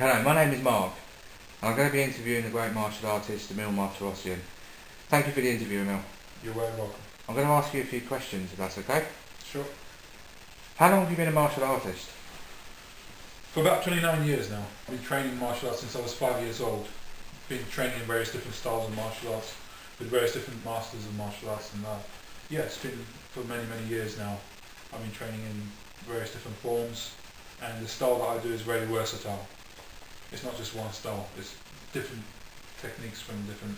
Hello, my name is Mark. I'm going to be interviewing the great martial artist Emil Martirossian. Thank you for the interview, Emil. You're very welcome. I'm going to ask you a few questions, if that's okay. Sure. How long have you been a martial artist? For about 29 years now. I've been training martial arts since I was 5 years old. Been training in various different styles of martial arts with various different masters of martial arts, and yeah, it's been for many years now. I've been training in various different forms, and the style that I do is very versatile. It's not just one style, it's different techniques from different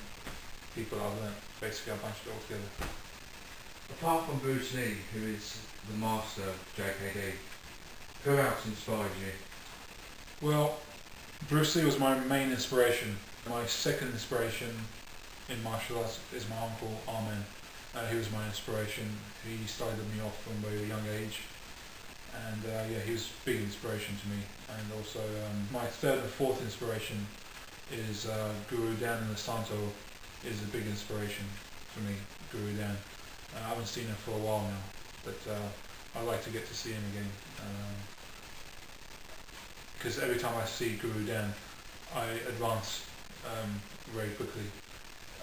people I've learned. Basically, I bunched it all together. Apart from Bruce Lee, who is the master of JKD, who else inspired you? Well, Bruce Lee was my main inspiration. My second inspiration in martial arts is my uncle Armin. He was my inspiration. He started me off from a very young age, and yeah, he was a big inspiration to me. And also my third and fourth inspiration is Guru Dan and the Santo is a big inspiration for me. Guru Dan. I haven't seen him for a while now, but I'd like to get to see him again. Because every time I see Guru Dan, I advance very quickly.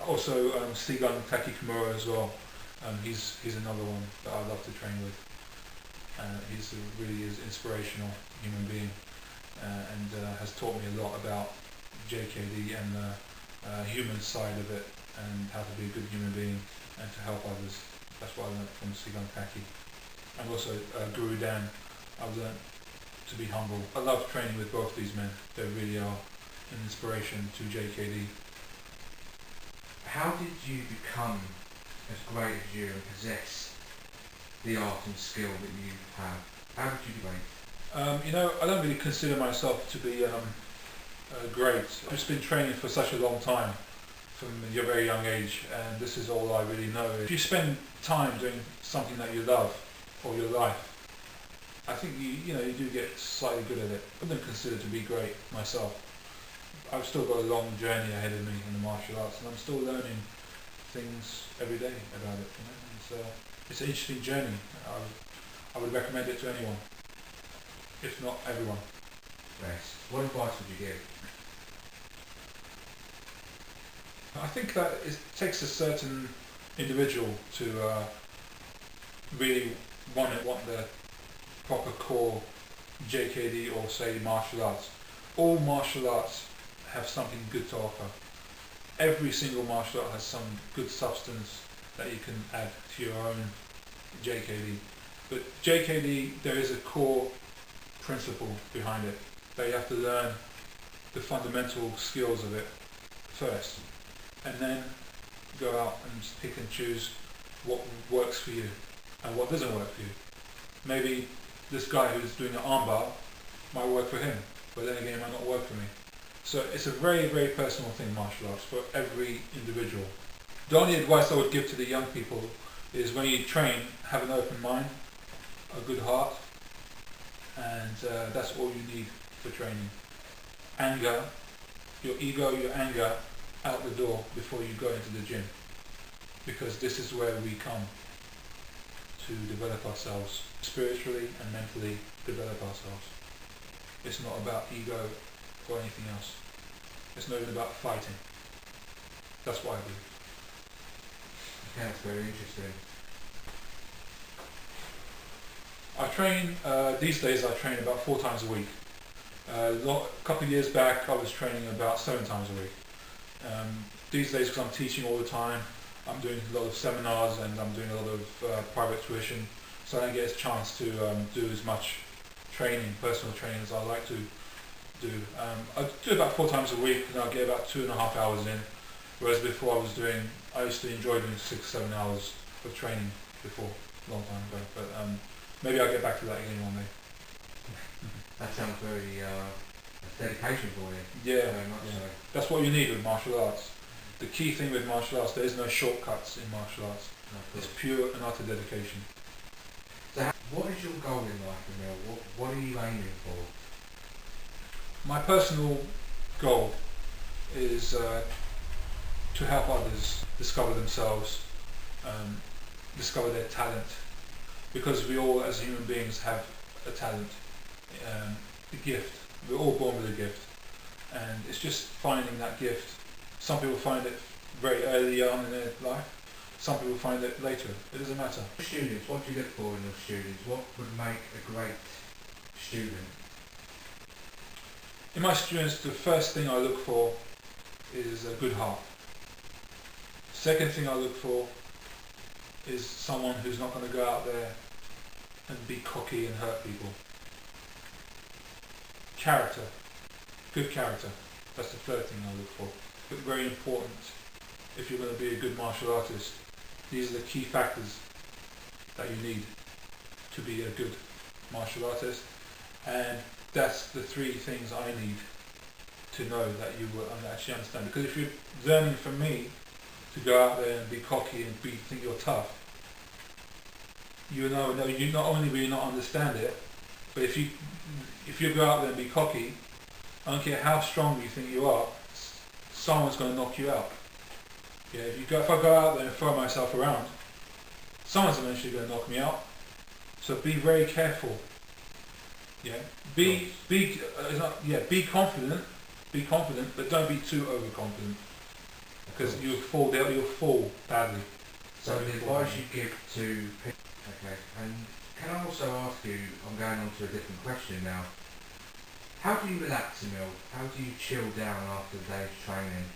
Also, Sigan Taki Kimura as well. He's another one that I love to train with. He's really is inspirational human being, and has taught me a lot about JKD and the human side of it, and how to be a good human being and to help others. That's what I learned from Sigan Taki. And also Guru Dan, I've learned to be humble. I love training with both these men. They really are an inspiration to JKD. How did you become as great as you and possess the art and skill that you have? How did you do it? You know, I don't really consider myself to be great. I've just been training for such a long time, from your very young age, and this is all I really know. If you spend time doing something that you love all your life, I think you do get slightly good at it. I wouldn't consider to be great myself. I've still got a long journey ahead of me in the martial arts, and I'm still learning things every day about it. It's an interesting journey. I would recommend it to anyone, if not everyone. Yes. What advice would you give? I think that it takes a certain individual to really want the proper core JKD or say martial arts. All martial arts have something good to offer. Every single martial art has some good substance that you can add to your own JKD. But JKD, there is a core principle behind it, that you have to learn the fundamental skills of it first, and then go out and pick and choose what works for you and what doesn't work for you. Maybe this guy who's doing an armbar might work for him, but then again it might not work for me. So it's a very personal thing, martial arts, for every individual. The only advice I would give to the young people is when you train, have an open mind, a good heart, and that's all you need for training. Anger, your ego, your anger, out the door before you go into the gym, because this is where we come to develop ourselves, spiritually and mentally develop ourselves. It's not about ego or anything else. It's not even about fighting. That's what I do. Okay, that's very interesting. I train, these days I train about 4 times a week. A couple of years back I was training about 7 times a week. These days, because I'm teaching all the time, I'm doing a lot of seminars and I'm doing a lot of private tuition, so I don't get a chance to do as much training, personal training, as I like to do. I do about 4 times a week, and I get about 2.5 hours in, whereas before I used to enjoy doing 6-7 hours of training before, a long time ago, but maybe I'll get back to that again one day. That sounds very dedication for you. Yeah, very much so. That's what you need with martial arts. The key thing with martial arts, there is no shortcuts in martial arts. It's pure and utter dedication. So what is your goal in life, Emil? What are you aiming for? My personal goal is to help others discover themselves, discover their talent, because we all as human beings have a talent, a gift. We're all born with a gift. and it's just finding that gift. Some people find it very early on in their life, some people find it later. It doesn't matter. Students, what do you look for in your students? What would make a great student? In my students, the first thing I look for is a good heart. Second thing I look for is someone who's not going to go out there and be cocky and hurt people. Character, good character. That's the third thing I look for. But very important, if you're going to be a good martial artist, these are the key factors that you need to be a good martial artist, and that's the three things I need to know that you will actually understand. Because if you're learning from me to go out there and be cocky and think you're tough, you know you not only will you not understand it, but if you go out there and be cocky, I don't care how strong you think you are, someone's going to knock you out. Yeah, if I go out there and throw myself around, someone's eventually going to knock me out. So be very careful. Yeah, be confident, but don't be too overconfident, because you'll fall badly. So the advice you give to people. Okay, and can I also ask you, I'm going on to a different question now, how do you relax, Emil? How do you chill down after the day's training?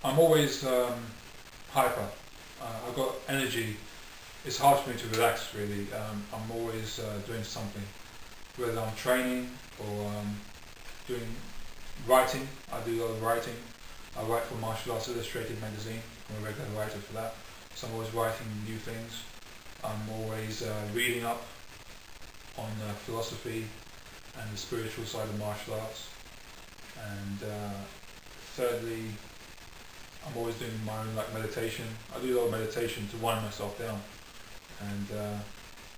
I'm always hyper. I've got energy. It's hard for me to relax, really. I'm always doing something, whether I'm training or doing writing. I do a lot of writing. I write for Martial Arts Illustrated magazine. I'm a regular writer for that. So I'm always writing new things. I'm always reading up on philosophy and the spiritual side of martial arts. And thirdly, I'm always doing my own meditation. I do a lot of meditation to wind myself down. And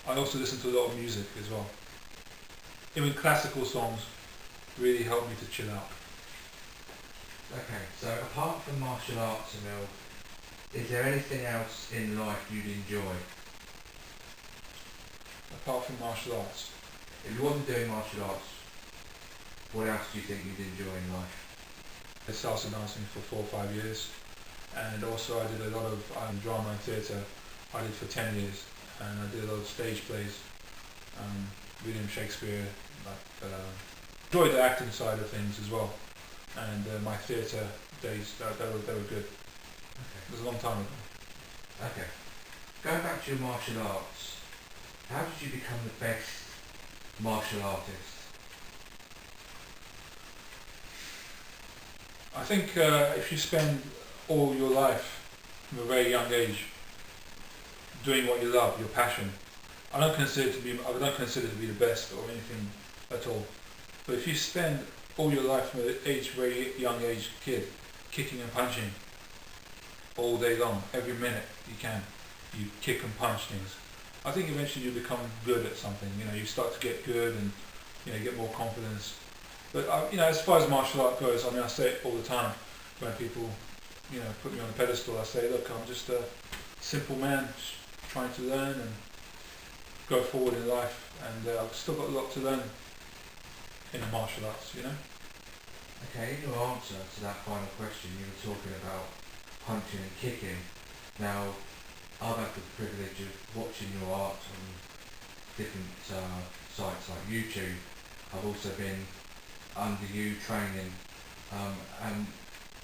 I also listen to a lot of music as well. Even classical songs really help me to chill out. Okay, so apart from martial arts, Emil, is there anything else in life you'd enjoy? Apart from martial arts? If you wasn't doing martial arts, what else do you think you'd enjoy in life? I did salsa dancing for 4 or 5 years, and also I did a lot of drama and theatre. I did for 10 years, and I did a lot of stage plays, William Shakespeare. Enjoyed the acting side of things as well, and my theatre days, they were good. Okay. It was a long time ago. Okay. Going back to your martial arts, how did you become the best martial artist? I think if you spend all your life from a very young age doing what you love, your passion, I don't consider to be the best or anything at all. But if you spend all your life from a very young age kid kicking and punching all day long, every minute you kick and punch things, I think eventually you become good at something. You start to get good and get more confidence. But as far as martial art goes, I say it all the time when people put me on a pedestal. I say, look, I'm just a simple man trying to learn and go forward in life, and I've still got a lot to learn in the martial arts. Okay, in your answer to that final question, you were talking about punching and kicking. Now, I've had the privilege of watching your art on different sites like YouTube. I've also been under you training, and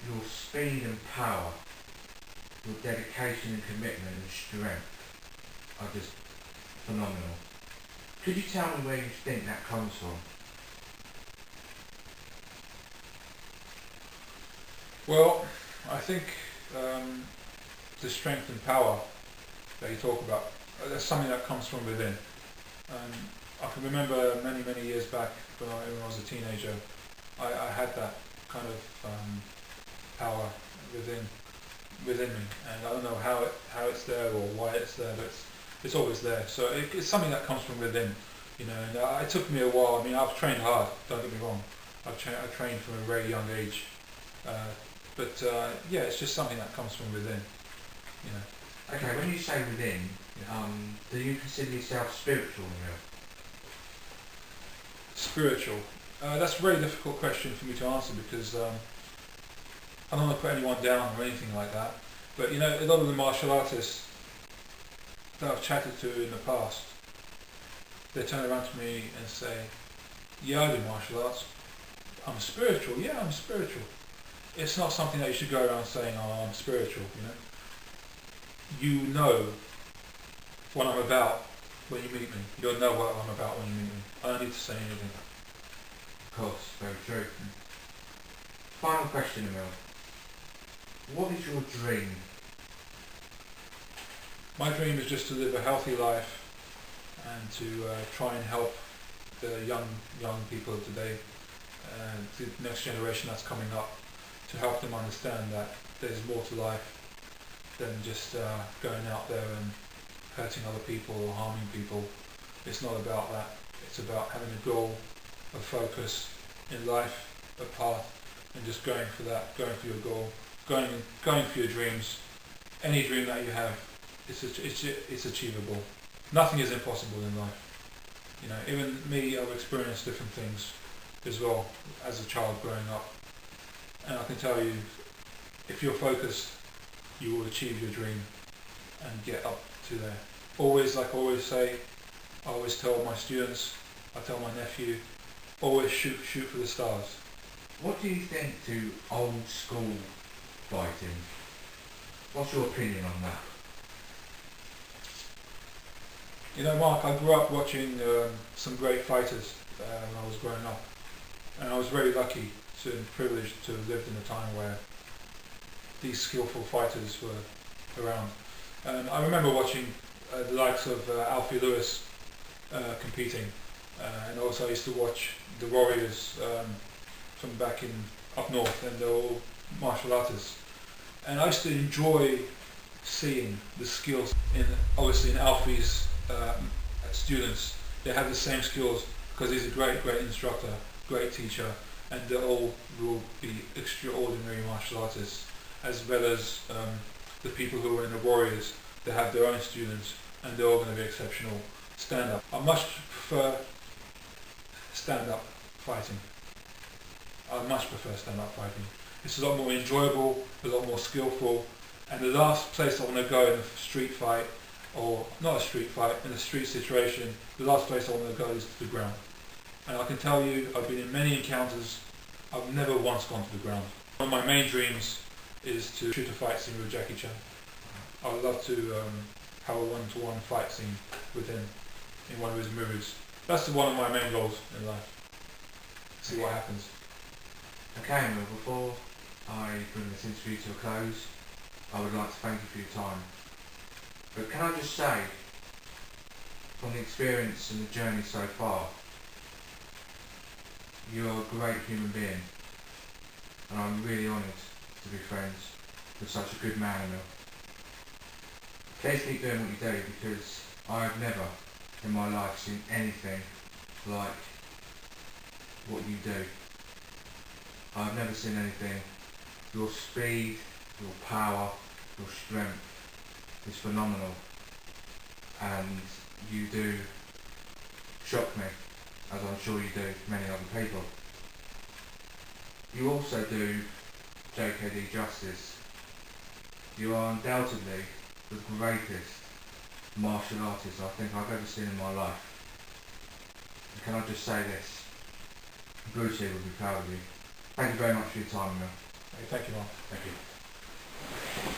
your speed and power, your dedication and commitment and strength are just phenomenal. Could you tell me where you think that comes from? Well, I think the strength and power that you talk about, that's something that comes from within. I can remember many years back when I was a teenager, I had that kind of power within me, and I don't know how it's there or why it's there, but it's always there. So it's something that comes from within, And it took me a while. I mean, I've trained hard. Don't get me wrong. I trained from a very young age, but it's just something that comes from within, Okay, when you say within, do you consider yourself spiritual? Spiritual. That's a very difficult question for me to answer because I don't want to put anyone down or anything like that. But you know, a lot of the martial artists that I've chatted to in the past, they turn around to me and say, yeah, I do martial arts. I'm spiritual. Yeah, I'm spiritual. It's not something that you should go around saying, oh, I'm spiritual, you know. You know what I'm about when you meet me. You'll know what I'm about when you meet me. I don't need to say anything. Of course, very true. Final question, Emil. What is your dream? My dream is just to live a healthy life and to try and help the young people of today, the next generation that's coming up, to help them understand that there's more to life than just going out there and hurting other people or harming people. It's not about that. It's about having a goal, a focus in life, a path, and just going for that, going for your goal, going for your dreams. Any dream that you have, it's achievable. Nothing is impossible in life. You know, even me, I've experienced different things as well as a child growing up, and I can tell you, if you're focused, you will achieve your dream and get up to there. Always, like I always say, I always tell my students, I tell my nephew, always shoot for the stars. What do you think to old school fighting? What's your opinion on that? You know, Mark, I grew up watching some great fighters when I was growing up, and I was very lucky and privileged to have lived in a time where these skillful fighters were around. And I remember watching the likes of Alfie Lewis competing, and also I used to watch the Warriors from back in up north, and they're all martial artists. And I used to enjoy seeing the skills obviously in Alfie's students. They have the same skills because he's a great instructor, great teacher, and they all will be extraordinary martial artists, as well as the people who are in the Warriors. They have their own students, and they're all going to be exceptional stand-up. I much prefer stand-up fighting. I much prefer stand-up fighting. It's a lot more enjoyable, a lot more skillful, and the last place I want to go in a street fight, or not a street fight, in a street situation, the last place I want to go is to the ground. And I can tell you, I've been in many encounters, I've never once gone to the ground. One of my main dreams is to shoot a fight scene with Jackie Chan. I would love to have a one-to-one fight scene with him in one of his movies. That's one of my main goals in life. See what happens. Okay, Emil, before I bring this interview to a close, I would like to thank you for your time. But can I just say, from the experience and the journey so far, you're a great human being, and I'm really honoured to be friends with such a good man, Emil. Please keep doing what you do, because I have never in my life seen anything like what you do. I've never seen anything. Your speed, your power, your strength is phenomenal, and you do shock me, as I'm sure you do many other people. You also do JKD justice. You are undoubtedly the greatest martial artist I think I've ever seen in my life. And can I just say this? Bruce here would be proud of you. Thank you very much for your time, Emil. Thank you, Mark. Thank you.